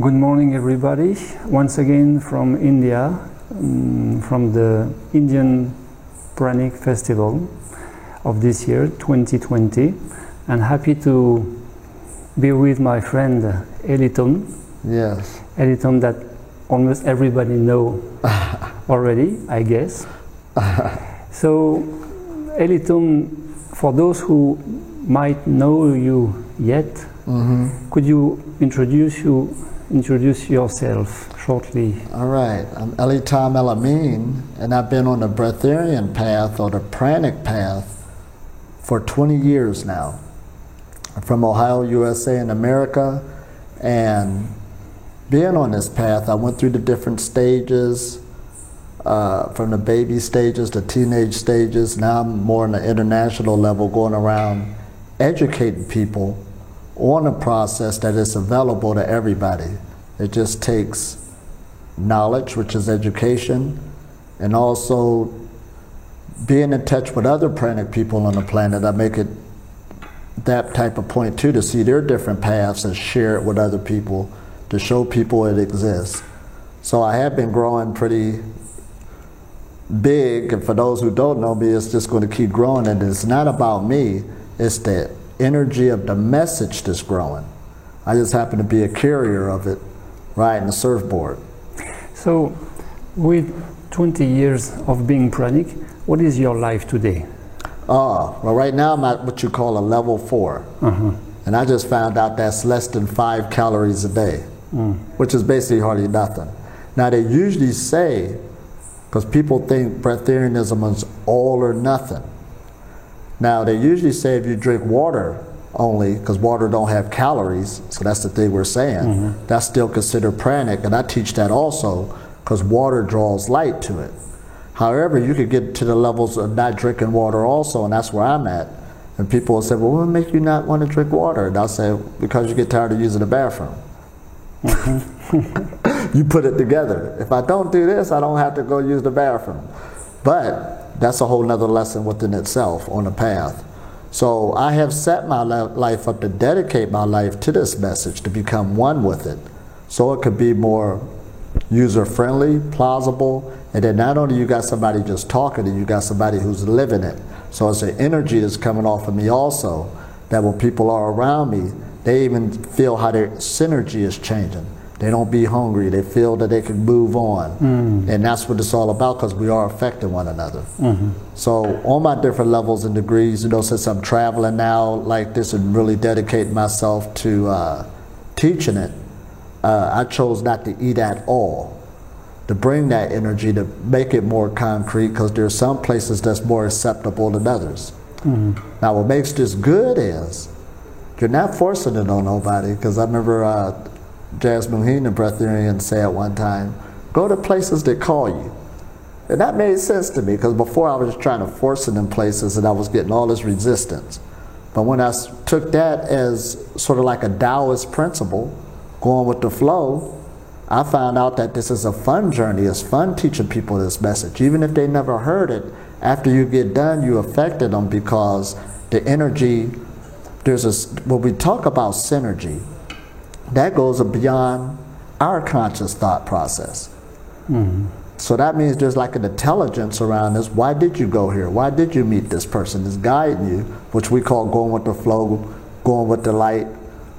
Good morning, everybody. Once again from India, from the Indian Pranic Festival of this year, 2020, and happy to be with my friend Elitom. Yes. Elitom that almost everybody know already, I guess. So, Elitom, for those who might know you yet, could you introduce yourself shortly? All right. I'm Elitom El Amin, and I've been on the breatharian path or the pranic path for 20 years now. I'm from Ohio, USA in America, and being on this path, I went through the different stages, from the baby stages to teenage stages. Now I'm more on the international level, going around educating people on a process that is available to everybody. It just takes knowledge, which is education, and also being in touch with other pranic people on the planet. I make it that type of point too, to see their different paths and share it with other people, to show people it exists. So I have been growing pretty big, and for those who don't know me, it's just going to keep growing, and it's not about me, it's the energy of the message that's growing. I just happen to be a carrier of it, riding the surfboard. So, with 20 years of being pranic, what is your life today? Well, right now I'm at what you call a level 4. And I just found out that's less than 5 calories a day, which is basically hardly nothing. Now they usually say, because people think breatharianism is all or nothing. Now they usually say if you drink water only, because water don't have calories, so that's the thing we're saying, that's still considered pranic, and I teach that also, because water draws light to it. However, you could get to the levels of not drinking water also, and that's where I'm at. And people will say, well, what will make you not want to drink water? And I'll say, because you get tired of using the bathroom. You put it together. If I don't do this, I don't have to go use the bathroom. But that's a whole nother lesson within itself on the path. So I have set my life up to dedicate my life to this message, to become one with it. So it could be more user-friendly, plausible, and then not only you got somebody just talking, and you got somebody who's living it. So it's an energy that's coming off of me also, that when people are around me, they even feel how their synergy is changing. They don't be hungry, they feel that they can move on. And that's what it's all about, because we are affecting one another. So on my different levels and degrees, you know, since I'm traveling now like this and really dedicating myself to teaching it, I chose not to eat at all, to bring that energy, to make it more concrete, because there are some places that's more acceptable than others. Now what makes this good is, you're not forcing it on nobody, because I remember Jasmine, the breatharian, say at one time, go to places that call you. And that made sense to me, because before I was just trying to force it in places and I was getting all this resistance. But when I took that as sort of like a Taoist principle, going with the flow, I found out that this is a fun journey. It's fun teaching people this message. Even if they never heard it, after you get done, you affected them, because the energy, when we talk about synergy, that goes beyond our conscious thought process. So that means there's like an intelligence around this. Why did you go here? Why did you meet this person? It's guiding you, which we call going with the flow, going with the light.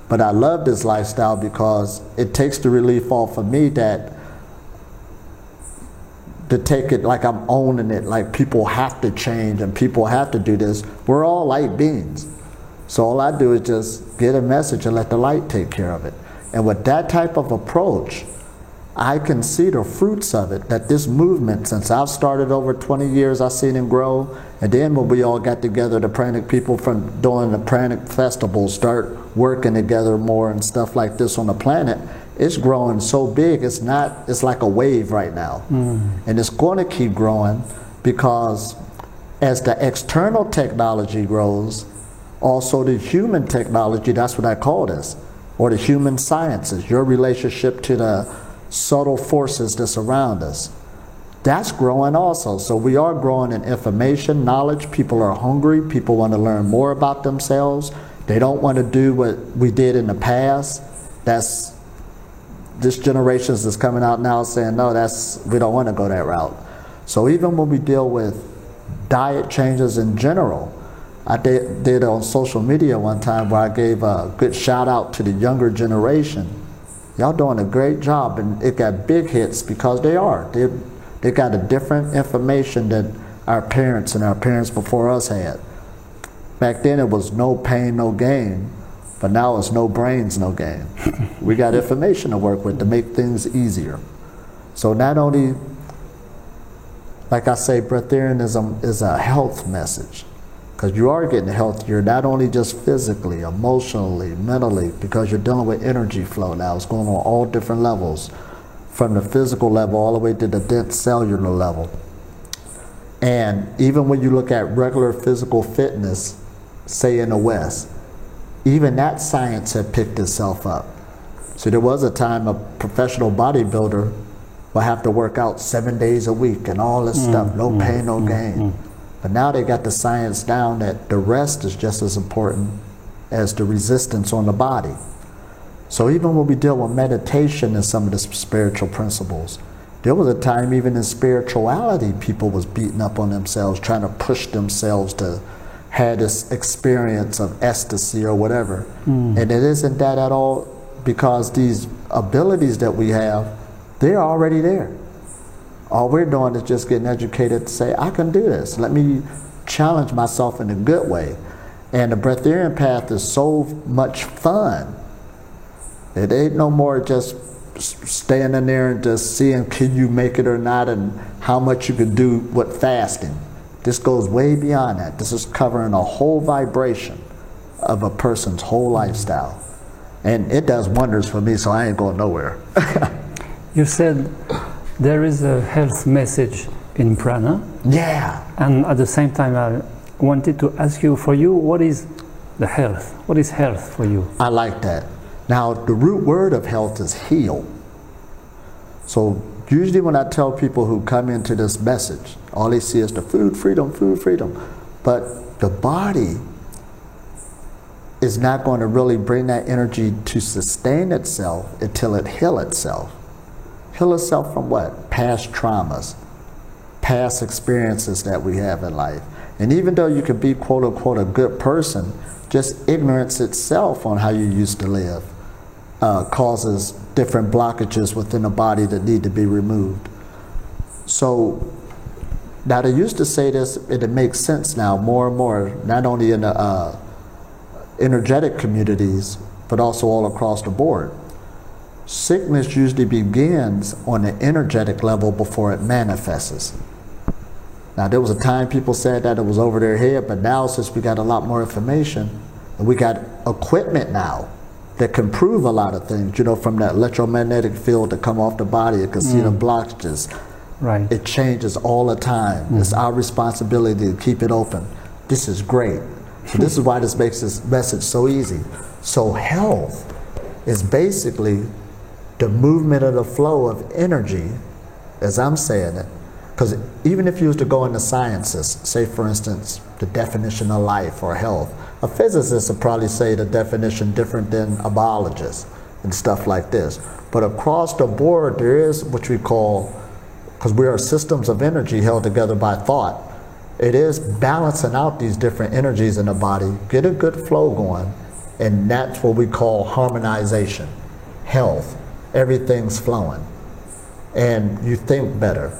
But I love this lifestyle because it takes the relief off of me that to take it like I'm owning it, like people have to change and people have to do this. We're all light beings. So all I do is just get a message and let the light take care of it. And with that type of approach, I can see the fruits of it, that this movement, since I've started over 20 years, I've seen it grow. And then when we all got together, the pranic people from doing the pranic festival start working together more and stuff like this on the planet, it's growing so big, it's like a wave right now. And it's going to keep growing, because as the external technology grows, also the human technology, that's what I call this, or the human sciences, your relationship to the subtle forces that surround us, that's growing also. So we are growing in information, knowledge. People are hungry. People want to learn more about themselves. They don't want to do what we did in the past. That's this generation that's coming out now saying, no, we don't want to go that route. So even when we deal with diet changes in general, I did on social media one time where I gave a good shout out to the younger generation. Y'all doing a great job, and it got big hits because they are. They got a different information that our parents and our parents before us had. Back then it was no pain, no gain, but now it's no brains, no gain. We got information to work with to make things easier. So not only, like I say, breatharianism is a health message, because you are getting healthier, not only just physically, emotionally, mentally, because you're dealing with energy flow now. It's going on all different levels, from the physical level all the way to the dense cellular level. And even when you look at regular physical fitness, say in the West, even that science had picked itself up. So there was a time a professional bodybuilder would have to work out 7 days a week and all this stuff, no pain, no gain. But now they got the science down that the rest is just as important as the resistance on the body. So even when we deal with meditation and some of the spiritual principles, there was a time even in spirituality people was beating up on themselves, trying to push themselves to have this experience of ecstasy or whatever. And it isn't that at all, because these abilities that we have, they're already there. All we're doing is just getting educated to say, I can do this. Let me challenge myself in a good way. And the breatharian path is so much fun. It ain't no more just standing there and just seeing can you make it or not, and how much you can do with fasting. This goes way beyond that. This is covering a whole vibration of a person's whole lifestyle. And it does wonders for me, so I ain't going nowhere. You said there is a health message in prana. Yeah. And at the same time, I wanted to ask you, for you, what is the health? What is health for you? I like that. Now, the root word of health is heal. So usually when I tell people who come into this message, all they see is the food freedom, food freedom. But the body is not going to really bring that energy to sustain itself until it heals itself. Heal itself from what? Past traumas, past experiences that we have in life. And even though you could be quote unquote a good person, just ignorance itself on how you used to live causes different blockages within the body that need to be removed. So now they used to say this, it makes sense now more and more, not only in the energetic communities, but also all across the board. Sickness usually begins on the energetic level before it manifests. Now there was a time people said that it was over their head, but now since we got a lot more information, and we got equipment now that can prove a lot of things, you know, from that electromagnetic field to come off the body, it can see the blockages. Right. It changes all the time. It's our responsibility to keep it open. This is great. So this is why this makes this message so easy. So health is basically the movement of the flow of energy, as I'm saying it. Because even if you was to go into sciences, say for instance, the definition of life or health, a physicist would probably say the definition different than a biologist and stuff like this. But across the board, there is what we call, because we are systems of energy held together by thought, it is balancing out these different energies in the body, get a good flow going, and that's what we call harmonization, health. Everything's flowing, and you think better.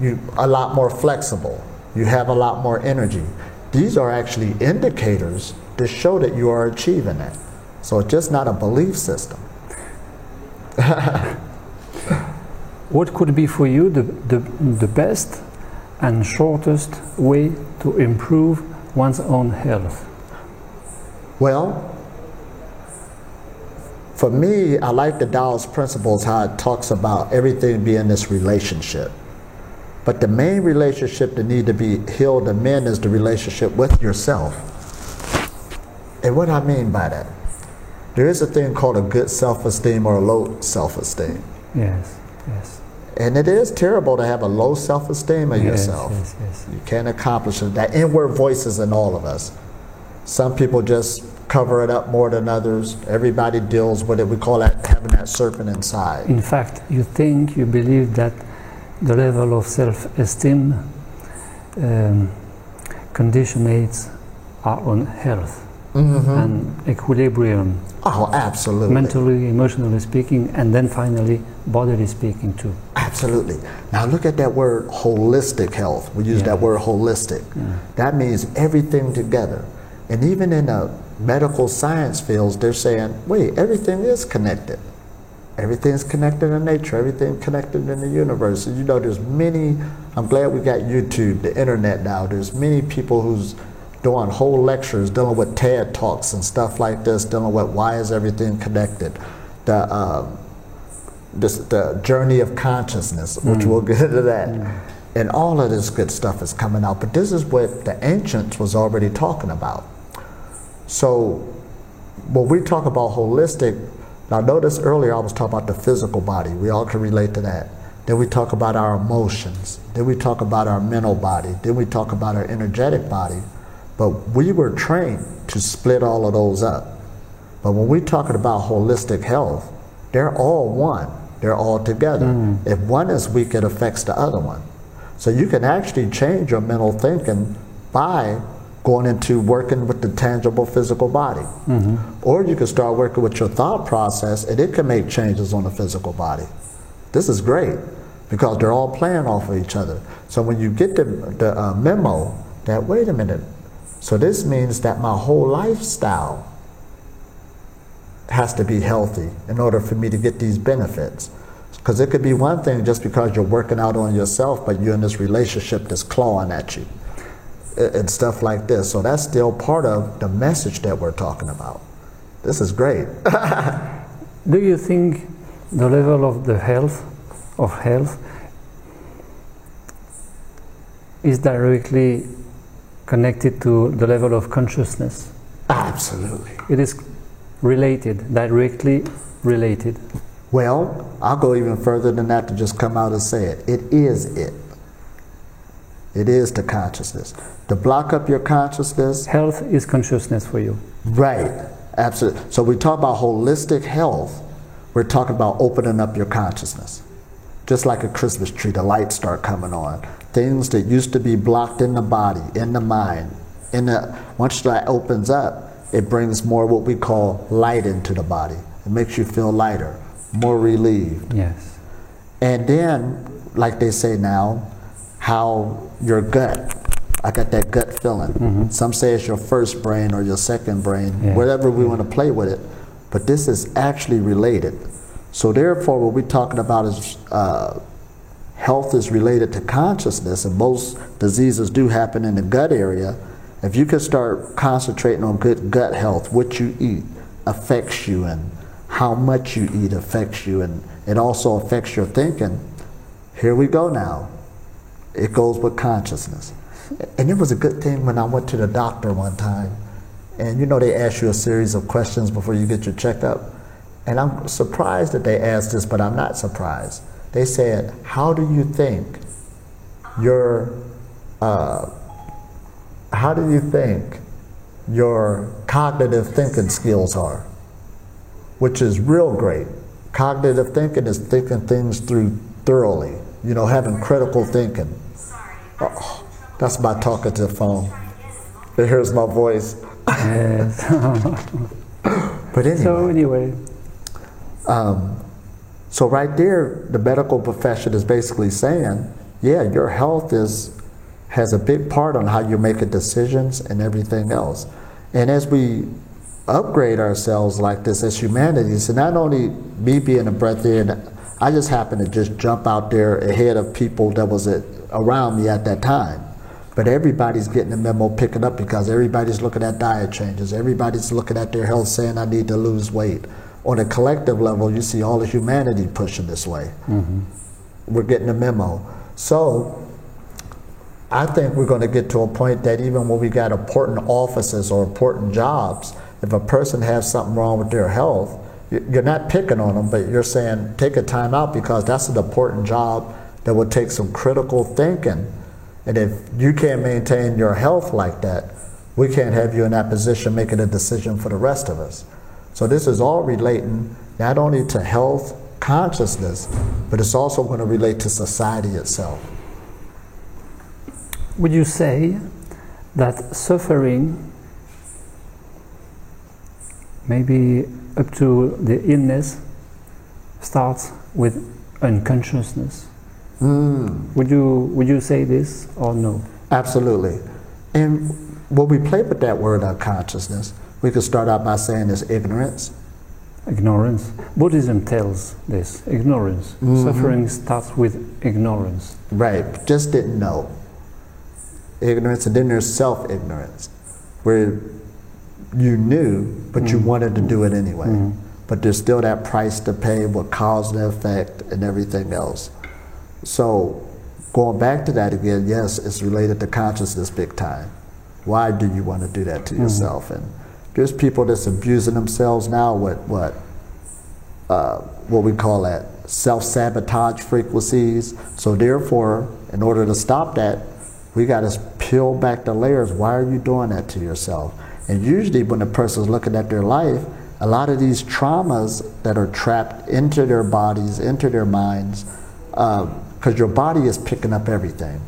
You're a lot more flexible. You have a lot more energy. These are actually indicators to show that you are achieving that. So it's just not a belief system. What could be for you the best and shortest way to improve one's own health? Well, for me, I like the Tao's principles, how it talks about everything being this relationship. But the main relationship that need to be healed in men is the relationship with yourself. And what I mean by that, there is a thing called a good self-esteem or a low self-esteem. Yes, yes. And it is terrible to have a low self-esteem of yourself. Yes. You can't accomplish it. That inward voice is in all of us. Some people just cover it up more than others. Everybody deals with it. We call that having that serpent inside. In fact, you believe that the level of self-esteem conditionates our own health and equilibrium. Oh, absolutely. Mentally, emotionally speaking, and then finally, bodily speaking too. Absolutely. Now look at that word holistic health. We use that word holistic. That means everything together. And even in the medical science fields, they're saying, wait, everything is connected. Everything's connected in nature, everything connected in the universe. And you know, there's many, I'm glad we got YouTube, the internet now. There's many people who's doing whole lectures dealing with TED Talks and stuff like this, dealing with why is everything connected. The journey of consciousness, which we'll get into that. And all of this good stuff is coming out. But this is what the ancients was already talking about. So when we talk about holistic, now notice earlier I was talking about the physical body. We all can relate to that. Then we talk about our emotions. Then we talk about our mental body. Then we talk about our energetic body. But we were trained to split all of those up. But when we're talking about holistic health, they're all one. They're all together. If one is weak, it affects the other one. So you can actually change your mental thinking by going into working with the tangible physical body. Or you can start working with your thought process and it can make changes on the physical body. This is great because they're all playing off of each other. So when you get the memo that, wait a minute, so this means that my whole lifestyle has to be healthy in order for me to get these benefits. Because it could be one thing just because you're working out on yourself, but you're in this relationship that's clawing at you and stuff like this. So that's still part of the message that we're talking about. This is great. Do you think the level of the health is directly connected to the level of consciousness? Absolutely. It is related, directly related. Well, I'll go even further than that to just come out and say it. It is it. It is the consciousness. To block up your consciousness. Health is consciousness for you. Right. Absolutely. So we talk about holistic health. We're talking about opening up your consciousness. Just like a Christmas tree, the lights start coming on. Things that used to be blocked in the body, in the mind. Once that opens up, it brings more what we call light into the body. It makes you feel lighter, more relieved. Yes. And then, like they say now, how your gut, I got that gut feeling. Some say it's your first brain or your second brain, whatever we want to play with it. But this is actually related. So therefore, what we're talking about is health is related to consciousness, and most diseases do happen in the gut area. If you can start concentrating on good gut health, what you eat affects you, and how much you eat affects you, and it also affects your thinking. Here we go now. It goes with consciousness. And it was a good thing when I went to the doctor one time, and you know they ask you a series of questions before you get your checkup. And I'm surprised that they asked this, but I'm not surprised. They said, how do you think your cognitive thinking skills are? Which is real great. Cognitive thinking is thinking things through thoroughly, you know, having critical thinking. Oh, that's my talking to the phone. It hears my voice. Yes. But anyway. So anyway. So right there, the medical profession is basically saying, yeah, your health has a big part on how you're making decisions and everything else. And as we upgrade ourselves like this as humanity, so not only me being a breath in, I just happened to just jump out there ahead of people that was around me at that time. But everybody's getting the memo, picking up, because everybody's looking at diet changes. Everybody's looking at their health saying, I need to lose weight. On a collective level, you see all of humanity pushing this way. We're getting the memo. So I think we're going to get to a point that even when we got important offices or important jobs, if a person has something wrong with their health, you're not picking on them, but you're saying take a time out because that's an important job that would take some critical thinking. And if you can't maintain your health like that, we can't have you in that position making a decision for the rest of us. So this is all relating not only to health, consciousness, but it's also going to relate to society itself. Would you say that suffering, maybe up to the illness, starts with unconsciousness? Would you say this or no? Absolutely. And when we play with that word unconsciousness, we could start out by saying it's ignorance. Ignorance. Buddhism tells this, ignorance. Suffering starts with ignorance. Right, just didn't know. Ignorance, and then there's self-ignorance, where you knew, but you wanted to do it anyway. But there's still that price to pay, what cause and effect, and everything else. So, going back to that again, yes, it's related to consciousness big time. Why do you want to do that to yourself? And there's people that's abusing themselves now with what we call that self-sabotage frequencies. So therefore, in order to stop that, we got to peel back the layers. Why are you doing that to yourself? And usually when a person's looking at their life, a lot of these traumas that are trapped into their bodies, into their minds, because your body is picking up everything.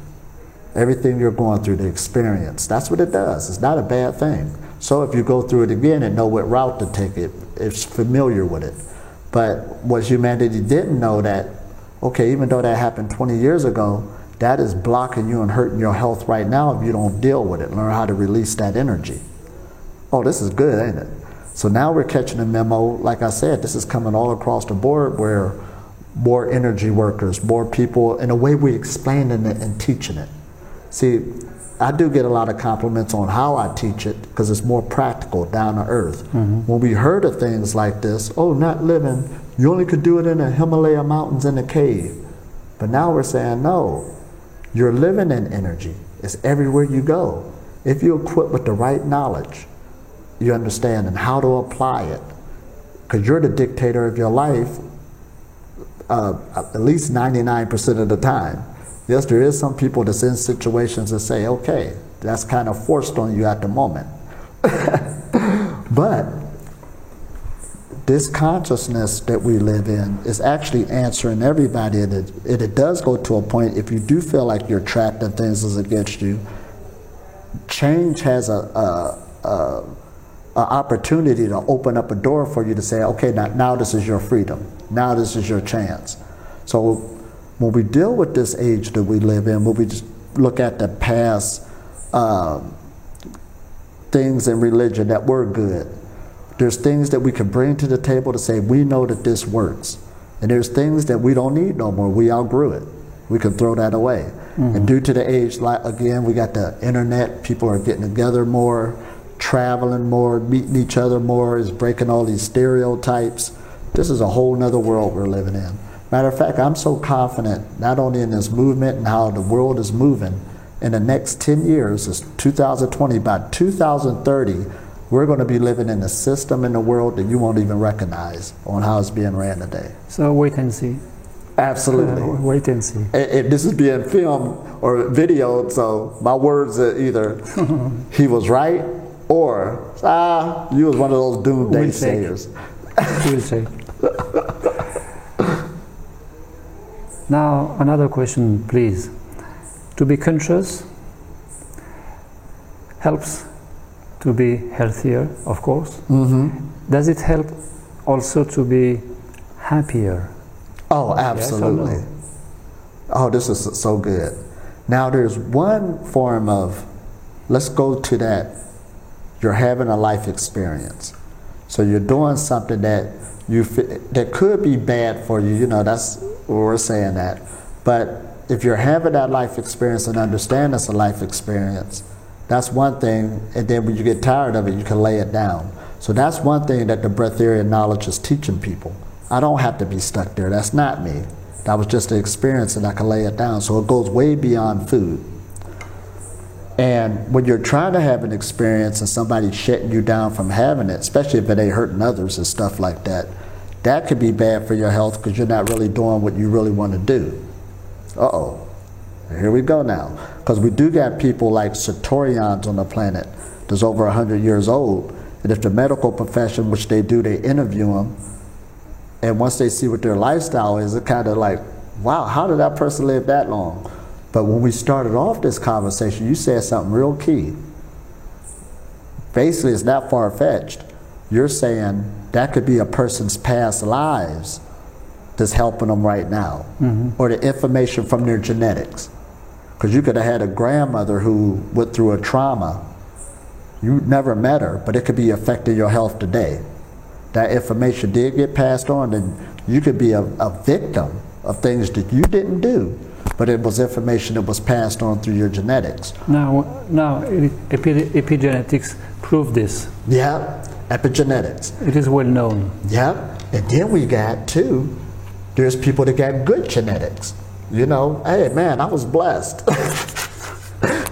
Everything you're going through, the experience. That's what it does. It's not a bad thing. So if you go through it again and know what route to take it, it's familiar with it. But what humanity didn't know that, okay, even though that happened 20 years ago, that is blocking you and hurting your health right now if you don't deal with it. Learn how to release that energy. Oh, this is good, ain't it? So now we're catching a memo. Like I said, this is coming all across the board where more energy workers, more people, in a way we explaining it and teaching it. See, I do get a lot of compliments on how I teach it because it's more practical, down to earth. When we heard of things like this, oh, not living, you only could do it in the Himalaya mountains in a cave. But now we're saying, no, you're living in energy. It's everywhere you go. If you're equipped with the right knowledge, you understand and how to apply it. Because you're the dictator of your life at least 99% of the time. Yes, there is some people that's in situations that say, okay, that's kind of forced on you at the moment. But this consciousness that we live in is actually answering everybody. And it does go to a point, if you do feel like you're trapped and things is against you, change has a opportunity to open up a door for you to say, okay, now this is your freedom. Now this is your chance. So when we deal with this age that we live in, when we just look at the past things in religion that were good, there's things that we can bring to the table to say, we know that this works. And there's things that we don't need no more. We outgrew it. We can throw that away. And due to the age, like again, we got the internet, people are getting together more, traveling more, meeting each other more, is breaking all these stereotypes. This is a whole nother world we're living in. Matter of fact, I'm so confident, not only in this movement and how the world is moving, in the next 10 years, it's 2020, by 2030, we're going to be living in a system in the world that you won't even recognize on how it's being ran today. So wait and see. Absolutely. Wait and see. And this is being filmed or videoed, so my words are either he was right or you was one of those doomsday sayers. We'll say. Now, another question, please. To be conscious helps to be healthier, of course. Does it help also to be happier? Oh, absolutely. Yes or no? Oh, this is so good. Now, there's one form of, let's go to that, you're having a life experience. So you're doing something that that could be bad for you, you know, that's what we're saying that. But if you're having that life experience and understand it's a life experience, that's one thing, and then when you get tired of it, you can lay it down. So that's one thing that the breath area knowledge is teaching people. I don't have to be stuck there, that's not me. That was just an experience and I can lay it down. So it goes way beyond food. And when you're trying to have an experience and somebody's shutting you down from having it, especially if it ain't hurting others and stuff like that, that could be bad for your health because you're not really doing what you really want to do. Uh-oh, here we go now. Because we do got people like Satorians on the planet that's over 100 years old. And if the medical profession, which they do, they interview them. And once they see what their lifestyle is, it kind of like, wow, how did that person live that long? But when we started off this conversation, you said something real key. Basically, it's not far-fetched. You're saying that could be a person's past lives that's helping them right now, or the information from their genetics. Because you could have had a grandmother who went through a trauma. You never met her, but it could be affecting your health today. That information did get passed on, and you could be a victim of things that you didn't do, but it was information that was passed on through your genetics. Now epigenetics prove this. Yeah, epigenetics. It is well known. Yep, and then we got too, there's people that got good genetics. You know, hey man, I was blessed.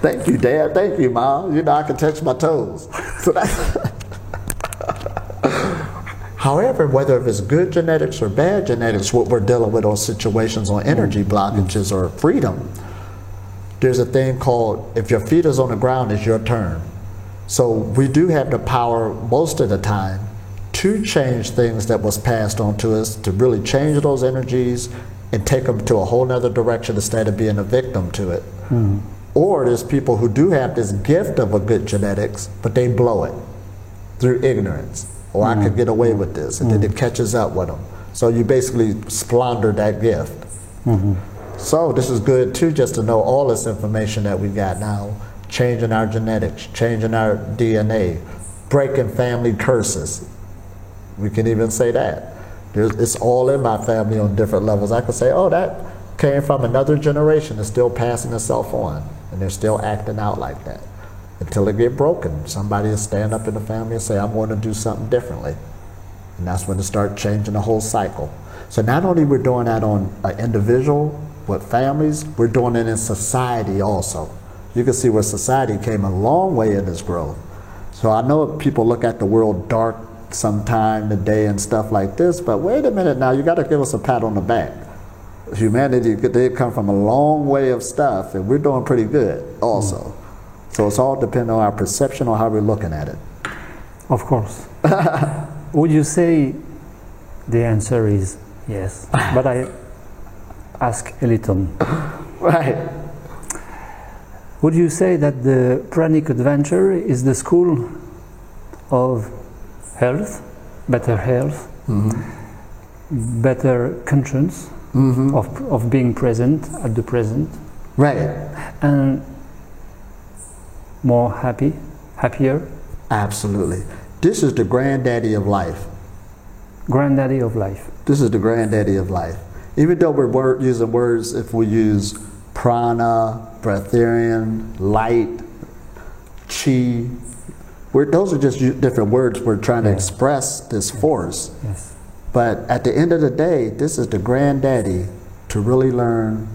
Thank you, Dad. Thank you, Mom. You know, I can touch my toes. So however, whether it's good genetics or bad genetics, what we're dealing with on situations on energy blockages or freedom, there's a thing called, if your feet is on the ground, it's your turn. So we do have the power most of the time to change things that was passed on to us, to really change those energies and take them to a whole nother direction instead of being a victim to it. Or there's people who do have this gift of a good genetics, but they blow it through ignorance. Or I could get away with this, and then it catches up with them. So you basically squander that gift. So this is good too, just to know all this information that we got now, changing our genetics, changing our DNA, breaking family curses. We can even say that. It's all in my family on different levels. I could say, oh, that came from another generation, it's still passing itself on, and they're still acting out like that. Until it get broken, somebody will stand up in the family and say, I'm going to do something differently. And that's when it starts changing the whole cycle. So not only we're doing that on an individual, with families, we're doing it in society also. You can see where society came a long way in this growth. So I know people look at the world dark sometime today and stuff like this, but wait a minute now, you got to give us a pat on the back. Humanity, they come from a long way of stuff, and we're doing pretty good also. So it's all depending on our perception or how we're looking at it. Of course. Would you say the answer is yes? But I ask Elitom. Right. Would you say that the pranic adventure is the school of health, better health, better conscience, of being present at the present? Right. And more happier? Absolutely. This is the granddaddy of life. Granddaddy of life. This is the granddaddy of life. Even though we're using words, if we use prana, breatharian, light, chi, those are just different words we're trying to express this force. Yes. But at the end of the day, this is the granddaddy to really learn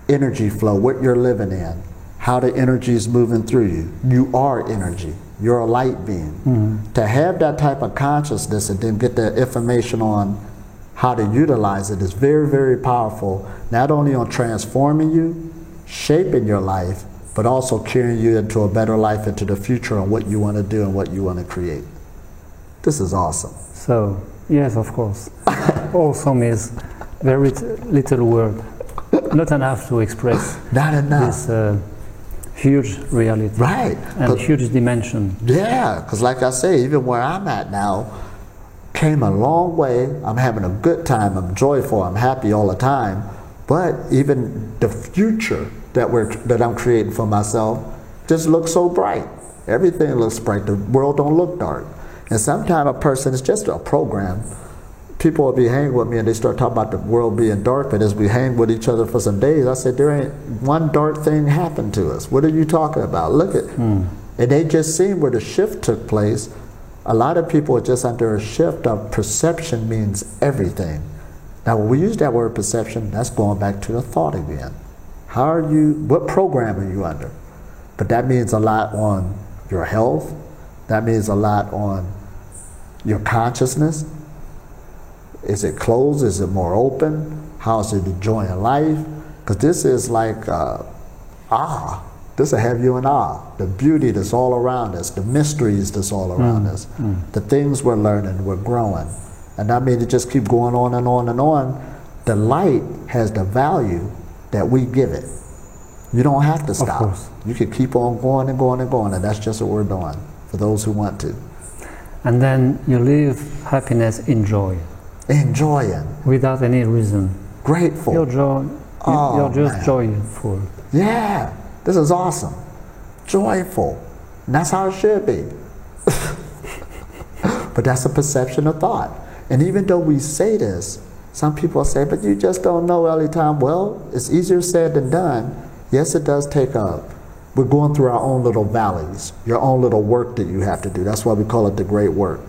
energy flow, what you're living in, how the energy is moving through you. You are energy. You're a light being. To have that type of consciousness and then get the information on how to utilize it is very, very powerful, not only on transforming you, shaping your life, but also carrying you into a better life, into the future, and what you want to do and what you want to create. This is awesome. So, yes, of course. Awesome is very little word. Not enough to express Not enough. this huge reality. Right. And huge dimension. Yeah, because like I say, even where I'm at now, came a long way. I'm having a good time. I'm joyful. I'm happy all the time. But even the future that I'm creating for myself just looks so bright. Everything looks bright. The world don't look dark. And sometimes a person, it's just a program. People will be hanging with me and they start talking about the world being dark, but as we hang with each other for some days, I said, there ain't one dark thing happened to us. What are you talking about? Look at And they just seen where the shift took place. A lot of people are just under a shift of perception means everything. Now when we use that word perception, that's going back to the thought again. What program are you under? But that means a lot on your health. That means a lot on your consciousness. Is it closed? Is it more open? How is it enjoying life? Because this is like This will have you in awe. The beauty that's all around us, the mysteries that's all around us, the things we're learning, we're growing. And I mean, it just keep going on and on and on. The light has the value that we give it. You don't have to stop. You can keep on going and going and going, and that's just what we're doing for those who want to. And then you live happiness in joy. Enjoying. Without any reason. Grateful. You're just joyful. Yeah, this is awesome. Joyful. And that's how it should be. But that's a perception of thought. And even though we say this, some people say, but you just don't know, Elitom. Well, it's easier said than done. Yes, it does take up. We're going through our own little valleys, your own little work that you have to do. That's why we call it the great work.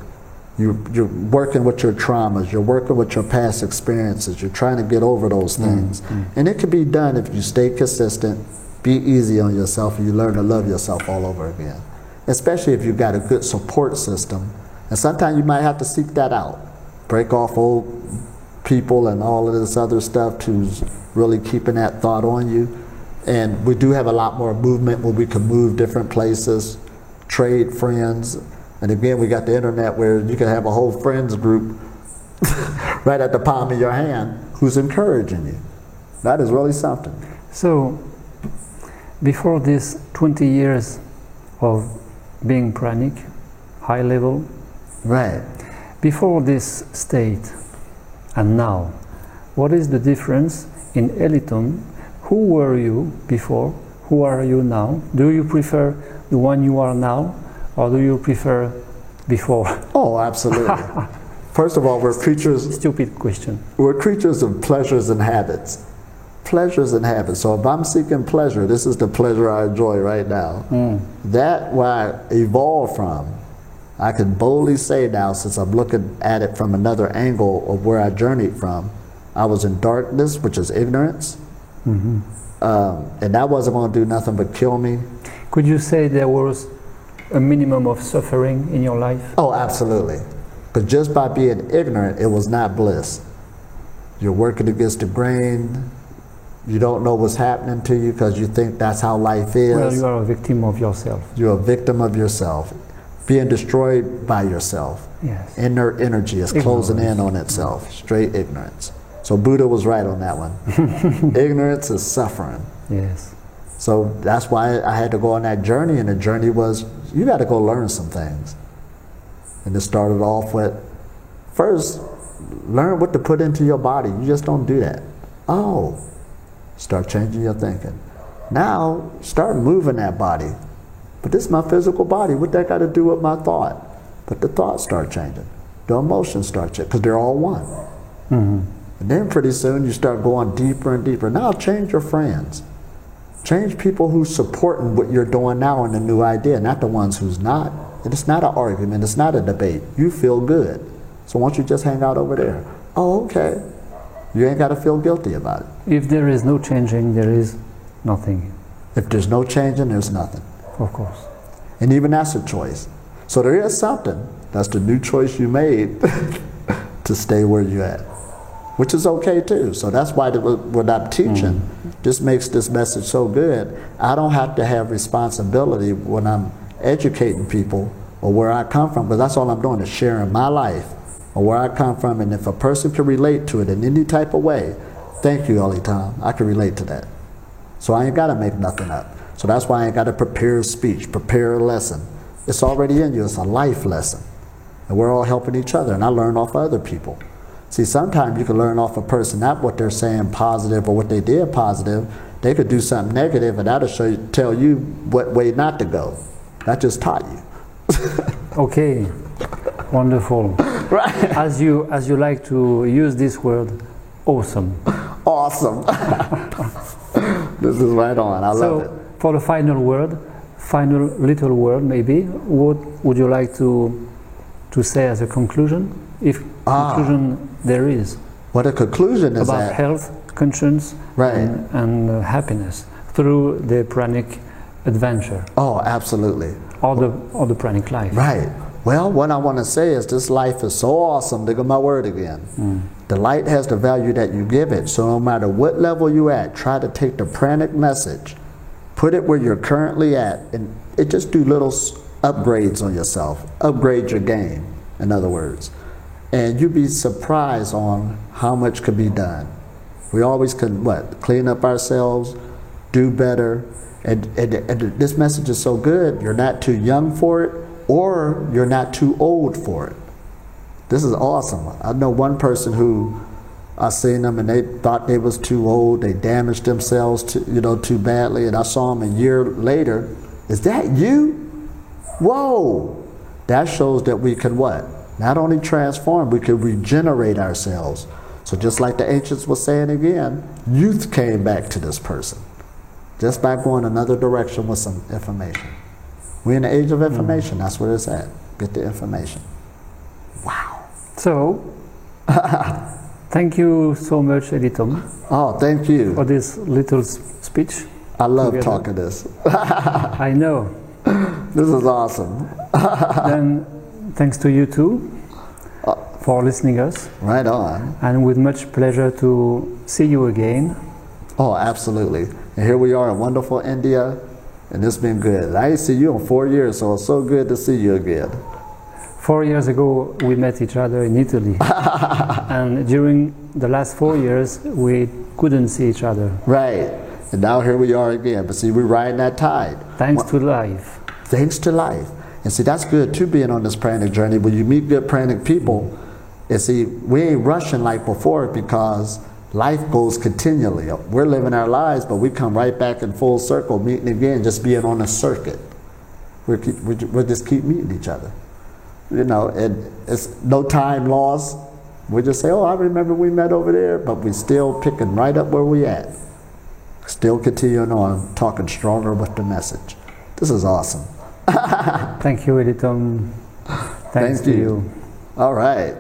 You're working with your traumas, you're working with your past experiences, you're trying to get over those things. And it can be done if you stay consistent, be easy on yourself, and you learn to love yourself all over again. Especially if you've got a good support system. And sometimes you might have to seek that out. Break off old people and all of this other stuff who's really keeping that thought on you. And we do have a lot more movement where we can move different places, trade friends. And again, we got the internet where you can have a whole friends group right at the palm of your hand who's encouraging you. That is really something. So, before this 20 years of being pranic, high level, right? Before this state and now, what is the difference in Elitom? Who were you before? Who are you now? Do you prefer the one you are now, or do you prefer before? Oh, absolutely. First of all, we're creatures... Stupid question. We're creatures of pleasures and habits. Pleasures and habits. So if I'm seeking pleasure, this is the pleasure I enjoy right now. That where I evolved from, I can boldly say now, since I'm looking at it from another angle of where I journeyed from, I was in darkness, which is ignorance. And that wasn't going to do nothing but kill me. Could you say there was a minimum of suffering in your life? Oh, absolutely. But just by being ignorant, it was not bliss. You're working against the grain. You don't know what's happening to you because you think that's how life is. Well, you are a victim of yourself. You're a victim of yourself. Being destroyed by yourself. Yes. Inner energy is closing in on itself. Straight ignorance. So Buddha was right on that one. Ignorance is suffering. Yes. So that's why I had to go on that journey, and the journey was, you got to go learn some things. And it started off with, first, learn what to put into your body. You just don't do that. Oh, start changing your thinking. Now, start moving that body. But this is my physical body. What that got to do with my thought? But the thoughts start changing. The emotions start changing, because they're all one. And then pretty soon you start going deeper and deeper. Now change your friends. Change people who's supporting what you're doing now in the new idea, not the ones who's not. And it's not an argument, it's not a debate. You feel good. So why don't you just hang out over there? Oh, okay. You ain't got to feel guilty about it. If there is no changing, there is nothing. If there's no changing, there's nothing. Of course. And even that's a choice. So there is something. That's the new choice you made to stay where you're at. Which is okay too. So that's why what I'm teaching just makes this message so good. I don't have to have responsibility when I'm educating people or where I come from, because that's all I'm doing is sharing my life or where I come from. And if a person can relate to it in any type of way, thank you, Elitom, I can relate to that. So I ain't got to make nothing up. So that's why I ain't got to prepare a speech, prepare a lesson. It's already in you. It's a life lesson. And we're all helping each other. And I learn off other people. See, sometimes you can learn off a person, not what they're saying positive or what they did positive. They could do something negative, and that'll tell you what way not to go. That just taught you. Okay, wonderful. Right. As you like to use this word, awesome. Awesome. This is right on. I love it. So, for the final word, final little word maybe, what would you like to say as a conclusion? If conclusion there is. What a conclusion is about that? Health, conscience, right, and happiness through the pranic adventure. Oh, absolutely. Or the pranic life. Right. Well, what I want to say is this life is so awesome. Look at my word again. The light has the value that you give it. So no matter what level you at, try to take the pranic message, Put it where you're currently at, and it just do little upgrades on yourself. Upgrade your game, in other words. And you'd be surprised on how much could be done. We always can, clean up ourselves, do better. And this message is so good, you're not too young for it, or you're not too old for it. This is awesome. I know one person who, I seen them and they thought they was too old, they damaged themselves too badly, and I saw them a year later. Is that you? Whoa! That shows that we can what? Not only transform, we can regenerate ourselves. So just like the ancients were saying again, youth came back to this person just by going another direction with some information. We're in the age of information. That's where it's at. Get the information. Wow. So, thank you so much, Elitom. Oh, thank you. For this little speech. I love talking this. I know. This is awesome. Then, thanks to you too for listening us. Right on. And with much pleasure to see you again. Oh, absolutely. And here we are in wonderful India, and it's been good. I didn't see you in 4 years, so it's so good to see you again. 4 years ago, we met each other in Italy. And during the last 4 years, we couldn't see each other. Right. And now here we are again. But see, we're riding that tide. Thanks to life. Thanks to life. And see, that's good too, being on this pranic journey. When you meet good pranic people, and see, we ain't rushing like before because life goes continually. We're living our lives, but we come right back in full circle, meeting again, just being on a circuit. We'll just keep meeting each other. And it's no time lost. We just say, oh, I remember we met over there, but we still picking right up where we at. Still continuing on, talking stronger with the message. This is awesome. Thank you, Elitom. Thanks to you. All right.